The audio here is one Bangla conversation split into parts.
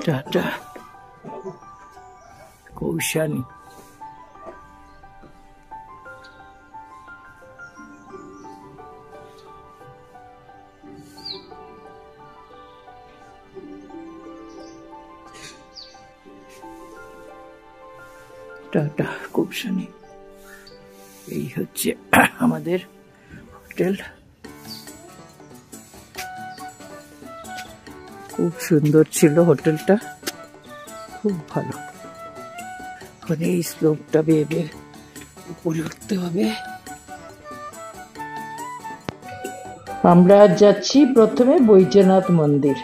টাটা কৌশানী। টাটা কৌশানী। এই হচ্ছে আমাদের হোটেল। খুব সুন্দর ছিল হোটেলটা, খুব ভালো। ওখানে এই স্লোপটা বেয়ে উপরে উঠতে হবে। আমরা যাচ্ছি প্রথমে বৈদ্যনাথ মন্দির।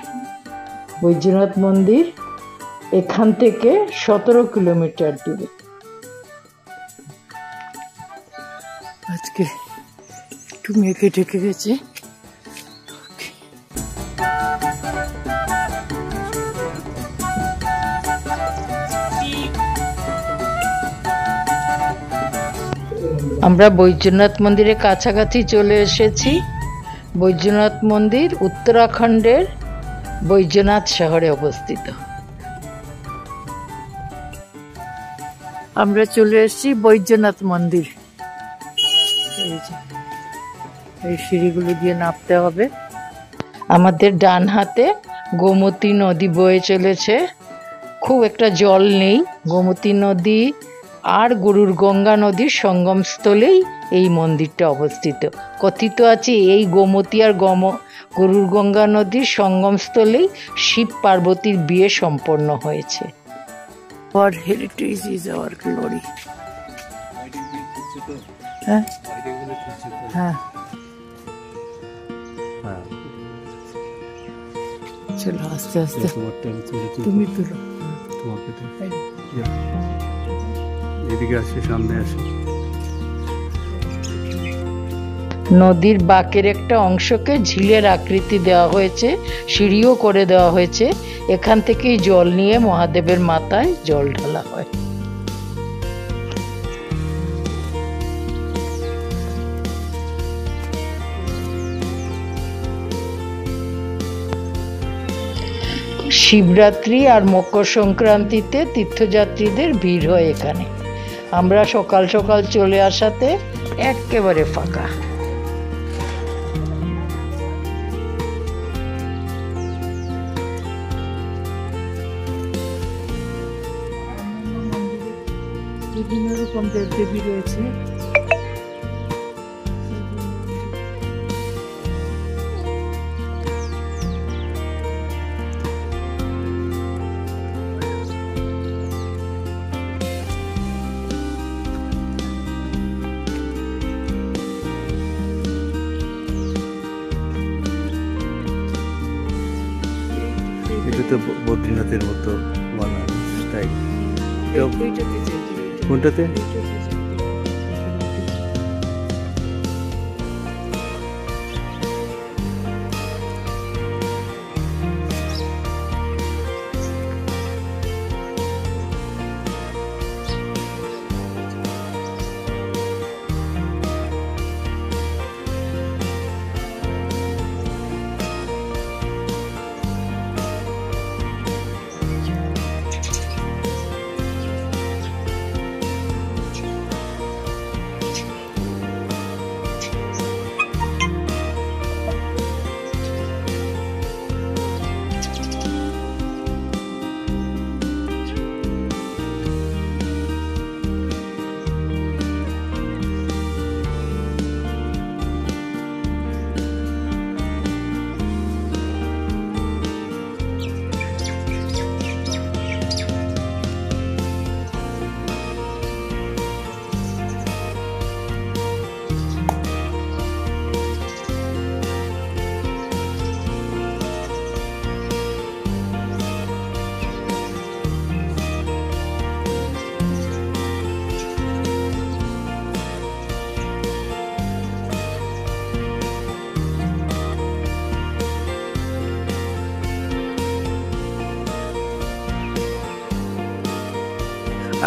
বৈদ্যনাথ মন্দির এখান থেকে 17 কিলোমিটার দূরে। আজকে একটু মেঘে ঢেকে গেছে। আমরা বৈদ্যনাথ মন্দিরের কাছাকাছি চলে এসেছি। বৈদ্যনাথ মন্দির উত্তরাখণ্ডের বৈদ্যনাথ শহরে অবস্থিত। আমরা চলে এসেছি বৈদ্যনাথ মন্দির। এই সিঁড়িগুলো দিয়ে নামতে হবে। আমাদের ডান হাতে গোমতী নদী বয়ে চলেছে। খুব একটা জল নেই। গোমতী নদী আর গরুর গঙ্গা নদীর সঙ্গমস্থলেই এই মন্দিরটা অবস্থিত। কথিত আছে এই গোমতী আর গরুর গঙ্গা নদীর সঙ্গমস্থলেই শিব পার্বতীর বিয়ে সম্পন্ন হয়েছে। Our heritage is our glory. হ্যাঁ হ্যাঁ, চলো আস্তে আস্তে তুমি তুলো। এদিকে আসে, সামনে আসে। নদীর বাঁকের একটা অংশকে ঝিলের আকৃতি দেওয়া হয়েছে, সিঁড়িও করে দেওয়া হয়েছে। এখান থেকেই জল নিয়ে মহাদেবের মাথায় জল ঢালা হয়। শিবরাত্রি আর মকর সংক্রান্তিতে তীর্থযাত্রীদের ভিড় হয় এখানে। আমরা সকাল সকাল চলে আসাতে একেবারে ফাঁকা। বিভিন্ন রকম দেবদেবী রয়েছে। এটা তো বদ্রীনাথের মতো বানানো স্টাইল। কোনটাতে?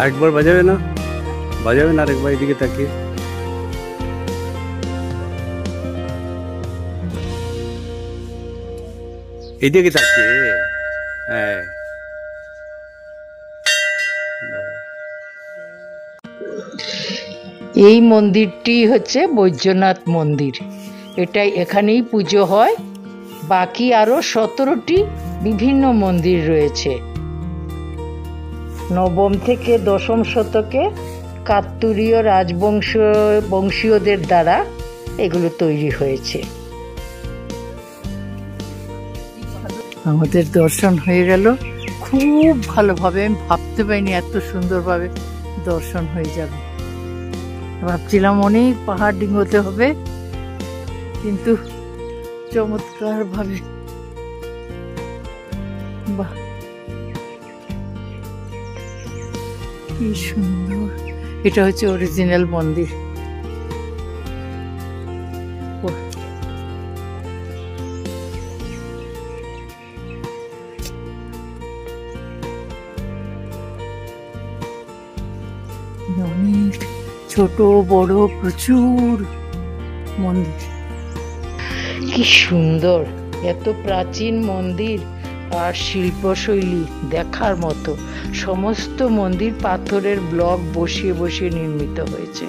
আরেকবার বাজাবে না? বাজাবে না আরেকবার এদিকে তাকিয়ে? এইদিকে তাকিয়ে। হ্যাঁ এই মন্দিরটি হচ্ছে বৈদ্যনাথ মন্দির। এটাই এখানেই পুজো হয়। বাকি আরো 17টি বিভিন্ন মন্দির রয়েছে। নবম থেকে দশম শতকে কাত্তুরীয় বংশীয়দের দ্বারা এগুলো তৈরি হয়েছে। আমাদের দর্শন হয়ে গেল খুব ভালোভাবে। আমি ভাবতে পারিনি এত সুন্দরভাবে দর্শন হয়ে যাবে। ভাবছিলাম অনেক পাহাড় ডিঙ্গোতে হবে, কিন্তু চমৎকার ভাবে। বাহ, কি সুন্দর। এটা হচ্ছে অরিজিনাল মন্দির। অনেক ছোট বড় প্রচুর মন্দির। কি সুন্দর, এত প্রাচীন মন্দির আর শিল্পশৈলী দেখার মতো। সমস্ত মন্দির পাথরের ব্লক বসিয়ে বসিয়ে নির্মিত হয়েছে।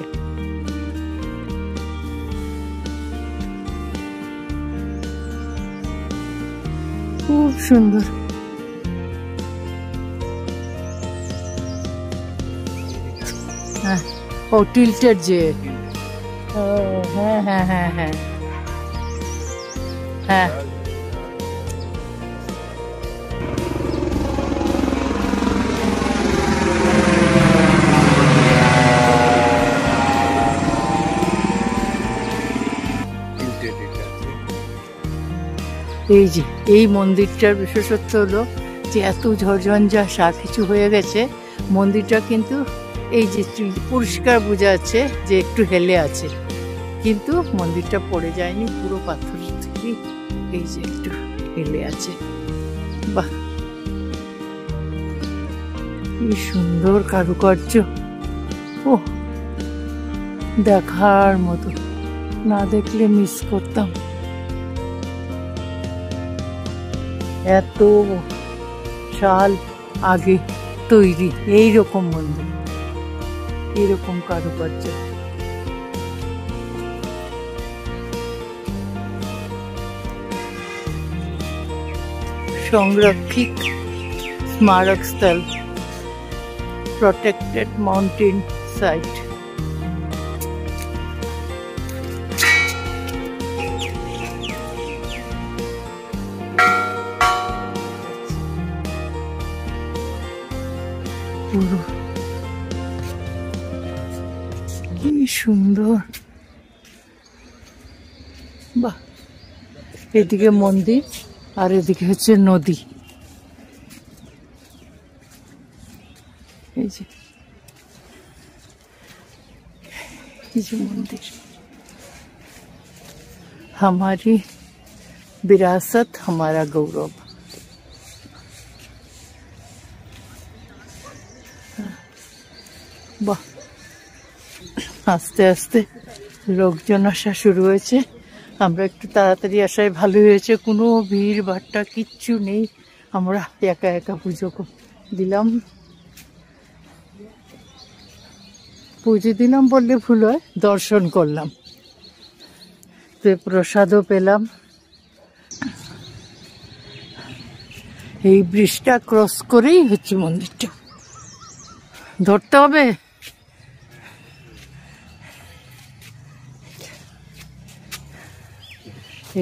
খুব সুন্দর। হ্যাঁ, ও টিল্টেড যে, হ্যাঁ হ্যাঁ হ্যাঁ হ্যাঁ হ্যাঁ। এই যে এই মন্দিরটার বিশেষত্ব হলো যে এত ঝড়ঝঞ্ঝা কিছু হয়ে গেছে, মন্দিরটা কিন্তু এই যে পরিষ্কার বোঝা যাচ্ছে যে একটু হেলে আছে, কিন্তু মন্দিরটা পড়ে যায়নি, পুরো পাথরের থেকে এই যে একটু হেলে আছে। বাহ, কি সুন্দর কারুকার্য। ও, দেখার মতো, না দেখলে মিস করতাম। এত সাল আগে তৈরি এইরকম মন্দির, এইরকম কারুকার্য। সংরক্ষিত স্মারক স্থল, প্রটেক্টেড মাউন্টেন সাইট। পুরো কি সুন্দর। বাহ, এদিকে মন্দির আর এদিকে হচ্ছে নদী। এই যে মন্দির। हमारी विरासत हमारा गौरव। বাহ, আস্তে আস্তে লোকজন আসা শুরু হয়েছে। আমরা একটু তাড়াতাড়ি আসায় ভালো হয়েছে, কোনো ভিড় ভাট্টা কিচ্ছু নেই। আমরা একা একা পুজো দিলাম। পুজো দিলাম বললে ভুল হয়, দর্শন করলাম, তো প্রসাদও পেলাম। এই ব্রিজটা ক্রস করেই হচ্ছে মন্দিরটা, ধরতে হবে।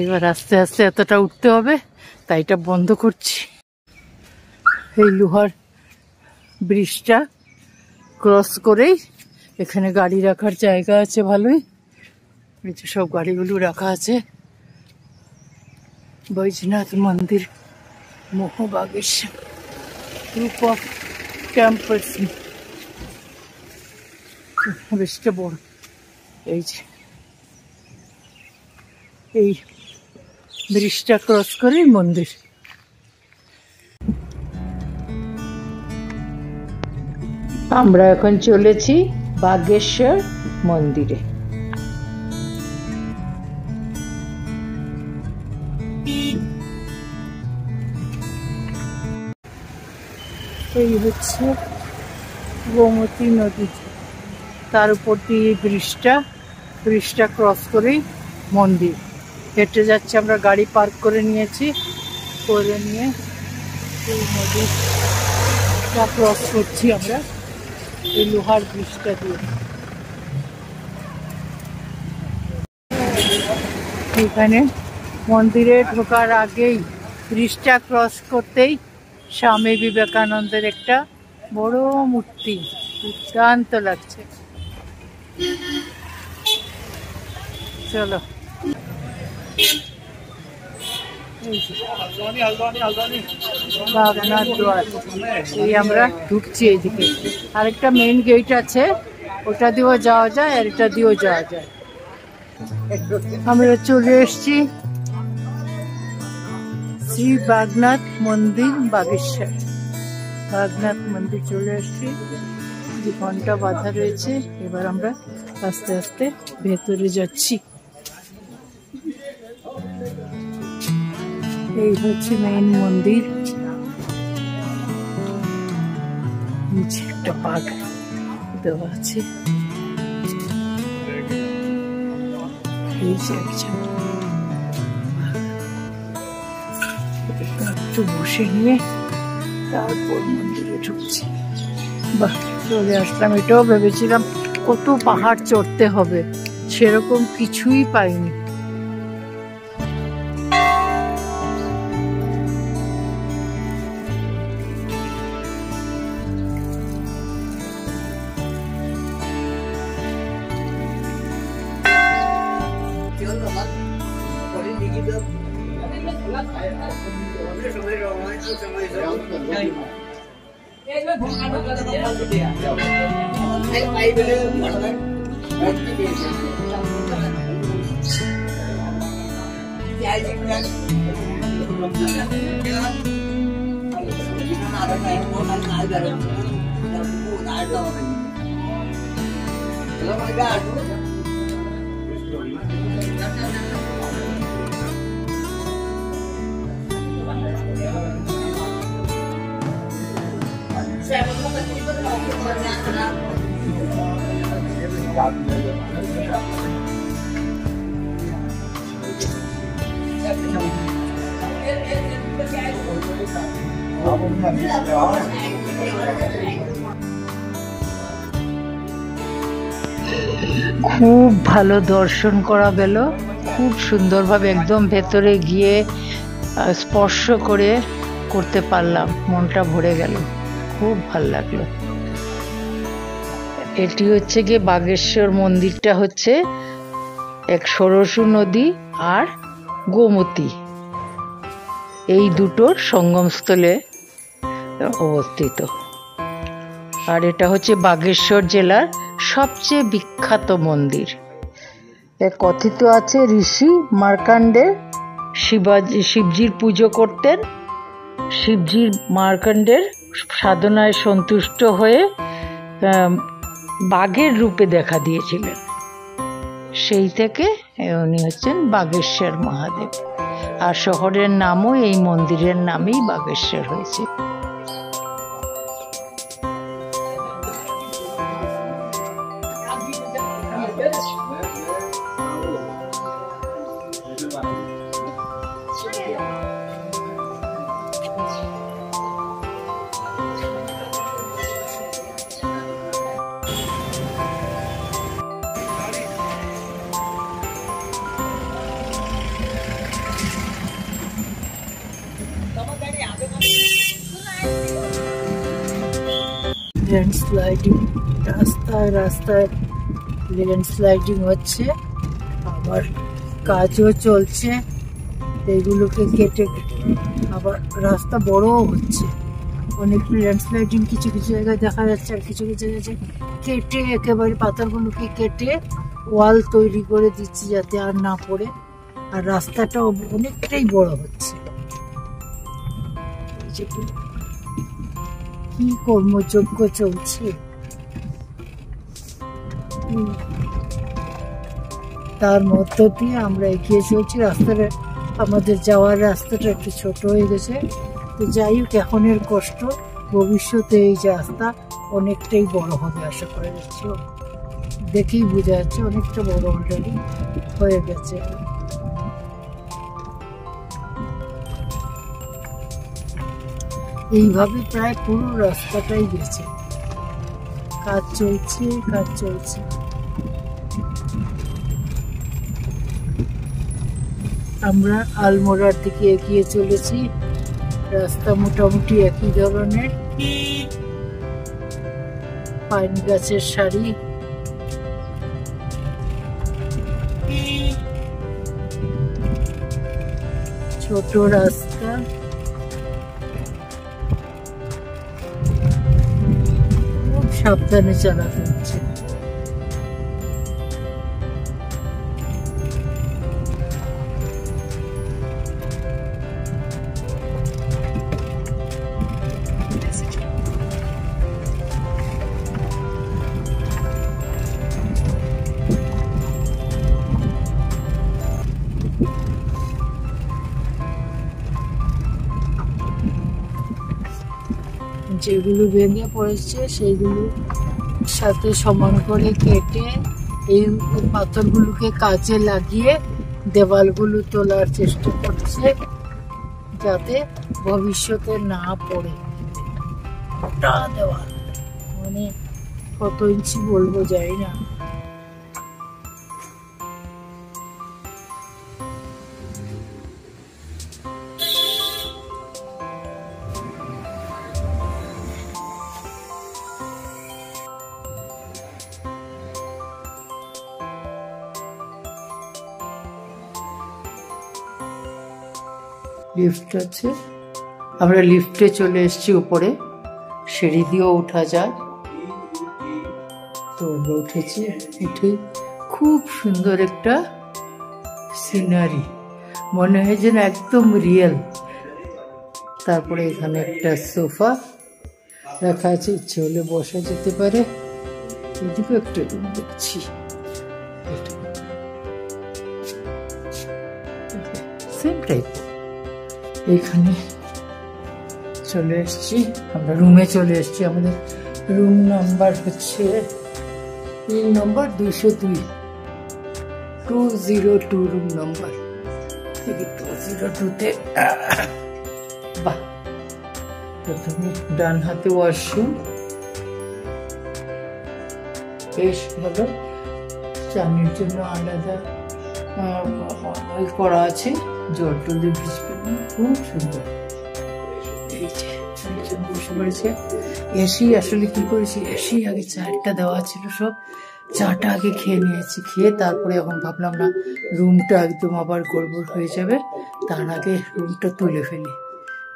এবার আস্তে আস্তে এতটা উঠতে হবে, তাই এটা বন্ধ করছি। এই লোহার ব্রিজটা ক্রস করেই এখানে গাড়ি রাখার জায়গা আছে ভালোই। এই যে সব গাড়িগুলো রাখা আছে। বৈদ্যনাথ মন্দির, মোহবাগেশ্বর গ্রুপ অফ টেম্পলস। বেশটা বড়। এই যে এই ব্রিজটা ক্রস করে মন্দির। আমরা এখন চলেছি বাগেশ্বর মন্দিরে। এই হচ্ছে গোমতী নদী, তার উপর দিয়ে ব্রিজটা ক্রস করেই মন্দির। হেঁটে যাচ্ছি আমরা, গাড়ি পার্ক করে নিয়েছি, করে নিয়ে এই নদীটা ক্রস করছি আমরা এই লোহার ব্রিজটা দিয়ে। এখানে মন্দিরে ঢোকার আগেই ব্রিজটা ক্রস করতেই স্বামী বিবেকানন্দের একটা বড় মূর্তি, দুর্দান্ত লাগছে। চলো, বাগনাথ দুয়ার, এই আমরা ঢুকছি এইদিকে। আরেকটা মেইন গেট আছে, ওটা দিয়েও যাওয়া যায় আর এটা দিয়েও যাওয়া যায়। আমরা চলে এসছি শ্রী বাগনাথ মন্দির, বাগেশ্বর বাগনাথ মন্দির চলে এসছি। যে ঘন্টা বাঁধা রয়েছে, এবার আমরা আস্তে আস্তে ভেতরে যাচ্ছি। এই হচ্ছে মেইন মন্দির। নিচে একটা বাঘ দেওয়া আছে, এই যে একটু বসে নিয়ে তারপর মন্দিরে ঢুকছি। বাহ, চলে আসলাম। এটাও ভেবেছিলাম কত পাহাড় চড়তে হবে, সেরকম কিছুই পাইনি। খুব ভালো দর্শন করা গেল, খুব সুন্দরভাবে একদম ভেতরে গিয়ে স্পর্শ করতে পারলাম, মনটা ভরে গেল, খুব ভালো লাগলো। এটি হচ্ছে গিয়ে বাগেশ্বর মন্দিরটা হচ্ছে এক সরস্বতী নদী আর গোমতী এই দুটোর সঙ্গমস্থলে অবস্থিত। আর এটা হচ্ছে বাগেশ্বর জেলার সবচেয়ে বিখ্যাত মন্দির। কথিত আছে ঋষি মার্কাণ্ডে শিবজির পুজো করতেন, শিবজির মার্কাণ্ডের সাধনায় সন্তুষ্ট হয়ে বাঘের রূপে দেখা দিয়েছিলেন, সেই থেকে উনি হচ্ছেন বাগেশ্বর মহাদেব। আর শহরের নামও এই মন্দিরের নামেই বাগেশ্বর হয়েছে। ল্যান্ডস্লাইডিং, রাস্তায় ল্যান্ডস্লাইডিং হচ্ছে, আবার কাজও চলছে, এগুলোকে কেটে আবার রাস্তা বড়ও হচ্ছে। অনেক ল্যান্ডস্লাইডিং কিছু কিছু জায়গায় দেখা যাচ্ছে, আর কিছু কিছু জায়গায় কেটে একেবারে পাথরগুলোকে কেটে ওয়াল তৈরি করে দিচ্ছে যাতে আর না পড়ে, আর রাস্তাটাও অনেকটাই বড় হচ্ছে। কি কর্মযজ্ঞ চলছে। তার মধ্য দিয়ে আমরা এগিয়ে চলছি। রাস্তাটা, আমাদের যাওয়ার রাস্তাটা একটু ছোট হয়ে গেছে, তো যাই হোক, এখনের কষ্ট, ভবিষ্যতে এই রাস্তা অনেকটাই বড় হবে আশা করা যাচ্ছে। দেখেই বোঝা যাচ্ছে অনেকটা বড় অলরেডি হয়ে গেছে। এইভাবে প্রায় পুরো রাস্তাটাই গেছে, কাজ চলছে কাজ চলছে। আমরা আলমোড়ার দিকে এগিয়ে চলেছি। রাস্তা মোটামুটি একই ধরনের, পাইন গাছের সারি। ছোট রাস্তা, খুব সাবধানে চালাতে হচ্ছে। যেগুলো ভেঙে পড়েছে সেইগুলো সাথে সমান করে কেটে এই পাথরগুলোকে কাজে লাগিয়ে দেওয়ালগুলো তোলার চেষ্টা করছে, যাতে ভবিষ্যতে না পড়ে। ওটা দেওয়াল মানে কত ইঞ্চি বলবো যাই না। লিফট আছে, আমরা লিফটে চলে এসেছি উপরে, সিঁড়ি দিয়েও ওঠা যায়। তো আমরা উঠেছি, উঠে খুব সুন্দর একটা সিনারি, মনে হয় যেন একদম রিয়েল। তারপরে এখানে একটা সোফা রাখা আছে, ইচ্ছে হলে বসা যেতে পারে। এদিকে একটা রুম দেখছি, সেম টাইপ। এখানে চলে এসছি, আমরা রুমে চলে এসছি। আমাদের রুম নাম্বার হচ্ছে রুম নাম্বার 202, 202 রুম নাম্বার। 202তে বাহ, প্রথমে ডান হাতে ওয়াশরুম, বেশ ভালো। চানের জন্য আলাদা করা আছে, জল টল দিয়ে ভিজবে না, খুব সুন্দর। এই যে একজন বসে পড়েছে। এসি আসলে কি করেছি, এসি আগে চাটা দেওয়া ছিল, সব চাটা আগে খেয়ে নিয়েছি। খেয়ে তারপরে এখন ভাবলাম না, রুমটা একদম আবার গড়বড় হয়ে যাবে, তার আগে রুমটা তুলে ফেলি।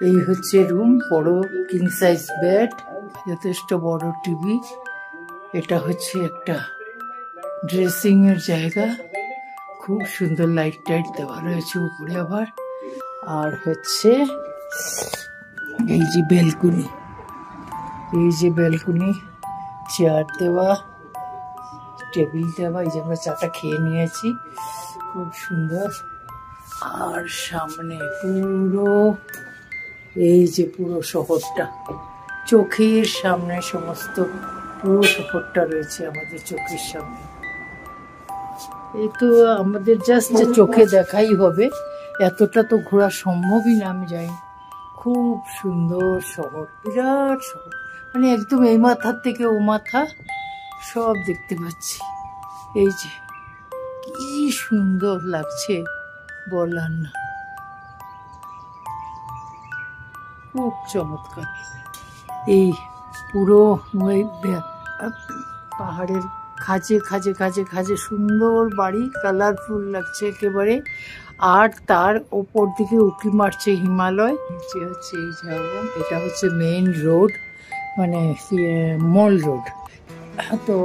এই হচ্ছে রুম, বড় কিং সাইজ বেড, যথেষ্ট বড় টিভি। এটা হচ্ছে একটা ড্রেসিং এর জায়গা, খুব সুন্দর লাইট টাইট দেওয়া রয়েছে উপরে আবার। আর হচ্ছে এই যে ব্যালকনি, এই যে ব্যালকনি, চেয়ার দেওয়া, টেবিল দেওয়া। এই যে আমরা চাটা খেয়ে নিয়েছি, খুব সুন্দর। আর সামনে পুরো এই যে পুরো শহরটা, চোখের সামনে সমস্ত পুরো শহরটা রয়েছে আমাদের চোখের সামনে। এই তো আমাদের জাস্ট চোখে দেখাই হবে, এতটা তো ঘোরা সম্ভবই না, আমি জানি। খুব সুন্দর শহর, বিরাট শহর, মানে একদম এই মাথার থেকে ও মাথা সব দেখতে পাচ্ছি। এই যে কি সুন্দর লাগছে বলার না, খুব চমৎকার। এই পুরো পাহাড়ের খাঁজে খাঁজে খাঁজে খাঁজে সুন্দর বাড়ি, কালারফুল লাগছে একেবারে। আর তার ওপর দিকে উঁকি মারছে হিমালয়। যে হচ্ছে এই জায়গা, এটা হচ্ছে মেইন রোড, মানে মল রোড। তো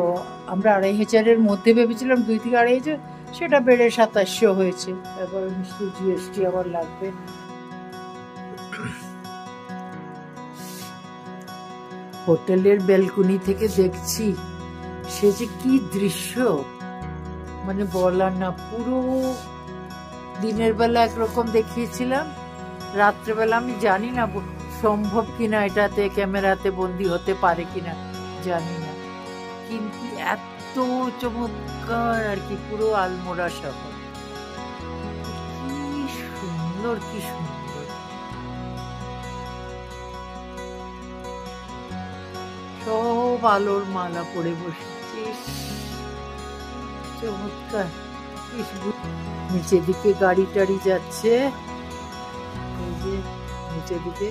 আমরা 2500-এর মধ্যে ভেবেছিলাম, 2 থেকে 2500, সেটা বেড়ে 2700 হয়েছে। এবার নিশ্চয়ই জিএসটি আবার লাগবে। হোটেলের ব্যালকনি থেকে দেখছি, সে যে কি দৃশ্য, মানে বলার না। পুরো দিনের বেলা একরকম দেখিয়েছিলাম, রাত্রেবেলা আমি জানি না সম্ভব কিনা, এটাতে ক্যামেরাতে বন্দি হতে পারে কিনা জানি না, কিন্তু এত এত চমৎকার আর কি, পুরো আলমোড়া শহর। কি সুন্দর, কি সুন্দর। সব আলোর মালা পরে বসেছে, চমৎকার। নিচের দিকে গাড়ি টাড়ি যাচ্ছে, এই যে নিচের দিকে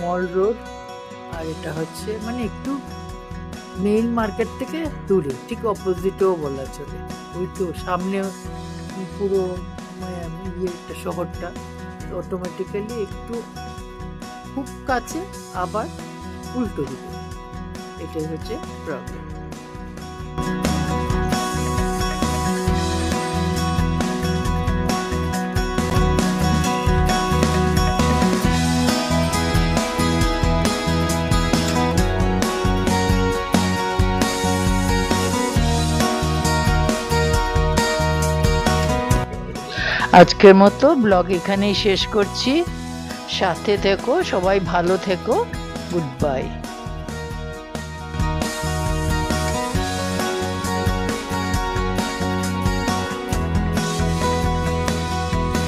মল রোড। আর এটা হচ্ছে মানে একটু মেইন মার্কেট থেকে দূরে, ঠিক অপোজিটেও বলা চলে। ওই তো সামনে পুরো ইয়েটা শহরটা, অটোমেটিক্যালি একটু খুব কাছে, আবার উল্টো দিকে। এটাই হচ্ছে প্রবলেম। আজকের মতো ব্লগ এখানেই শেষ করছি। সাথে থেকো, সবাই ভালো থেকো। Good bye.